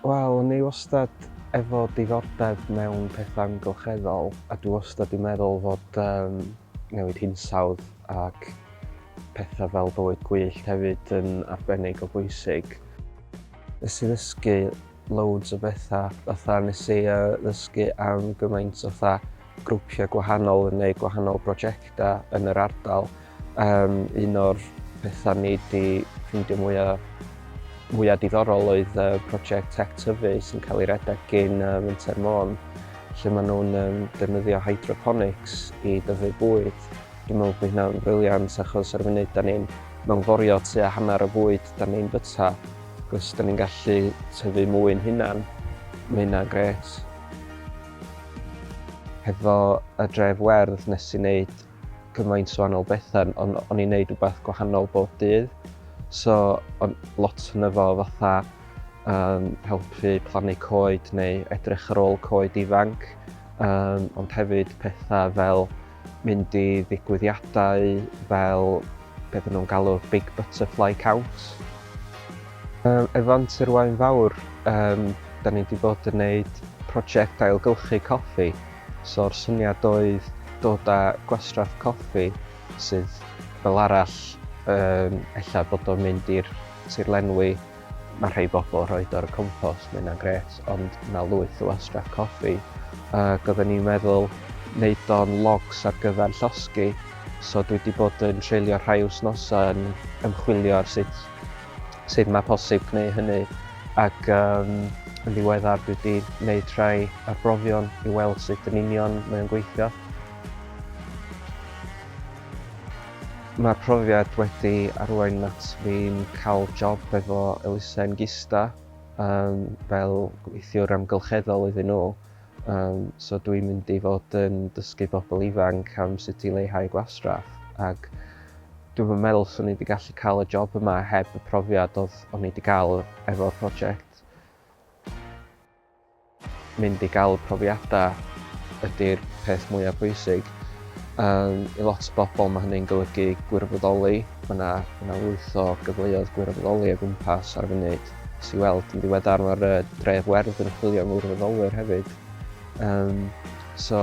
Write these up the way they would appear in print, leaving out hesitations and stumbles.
Wel, o'n i wastad efo diddordeb mewn pethau amgylcheddol a dwi wastad 'di meddwl fod newid hinsawdd ac pethau fel bywyd gwyllt hefyd yn arbennig o bwysig. Nes i ddysgu loads o bethau, fatha nes i ddysgu am gymaint o grwpiau gwahanol yn neud gwahanol brosiectau yn yr ardal. Un o'r pethau ni 'di ffindio mwya diddorol oedd prosiect tech tyfu sy'n cael ei redeg gyn Menter Môn, lle maen nhw'n defnyddio hydroponics i dyfu bwyd. Dwi'n meddwl bod hynna'n briliant achos ar y funud da ni'n mewnforio tua hanner y bwyd da ni'n byta, achos da ni'n gallu tyfu mwy'n hunan. Mae hynna'n gret. Hefo y dref werdd nes i wneud gymaint o wahanol bethau, ond o'n i'n wneud rhywbeth gwahanol bob dydd. So, lot yn efo helpu plannu coed neu edrych ar ôl coed ifanc, ond hefyd pethau fel mynd i ddigwyddiadau fel beth nhw'n galw'r Big Butterfly Count. Efo Anturwain Fawr, da ni wedi bod yn gwneud prosiect ailgylchu coffi. So'r syniad oedd dod â gwastraff coffi sydd fel arall ella bod o'n mynd i'r tirlenwi. Mae rhai bobl roed o'r compost, mae hynna'n gret, ond yna lwyth o wastraff coffi. Oedden ni'n meddwl wneud o'n logs ar gyfer llosgi, so dwi wedi bod yn treulio rhai wythnosau yn ymchwilio ar sut mae posib gwneud hynny, ac yn ddiweddar dwi wedi gwneud rhai arbrofion i weld sut yn union mae'n gweithio. Mae'r profiad wedi arwain at fi'n cael job efo elusen Gista fel gweithiwr amgylcheddol iddyn nhw. So dwi'n mynd i fod yn dysgu bobl ifanc am sut i leihau gwastraff, ac dwi'n meddwl swn i wedi gallu cael y job yma heb y profiad o'n i wedi cael efo'r prosiect. Mynd i gael profiadau ydy'r peth mwyaf bwysig. I lot o bobl mae hynny'n golygu gwirfoddoli. Mae yna wyth o gyfleoedd gwirfoddoli o gwmpas ar y funud. Nes i weld yn ddiweddar mae'r dref werdd yn chwilio am wirfoddolwyr hefyd. So,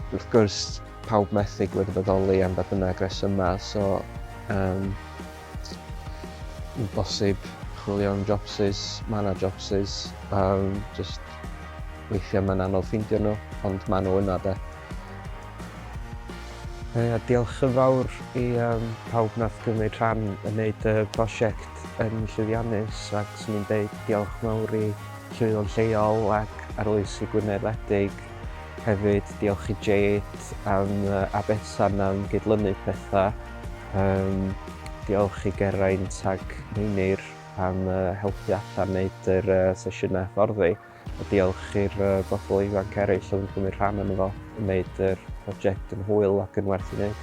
wrth gwrs, pawb methu gwirfoddoli am beth bynnag resymau, so yn bosib chwilio am jobsys, mae yna jobsys, just weithiau mae'n anodd ffeindio nhw, ond mae nhw yna de. Diolch yn fawr i pawb nath gymryd rhan yn gwneud y prosiect yn llwyddiannus, ac swn i'n deud diolch mawr i Llwyddo'n Lleol ac Arloesi Gwynedd. Hefyd diolch i Jade a Bethan am gydlynu pethau. Diolch i Geraint ac Meinir am helpu allan wneud yr sesiynau hyfforddi. A diolch i'r bobl ifanc eraill oedd yn cymryd rhan yn efo, yn wneud yr prosiect yn hwyl ac yn werth i wneud.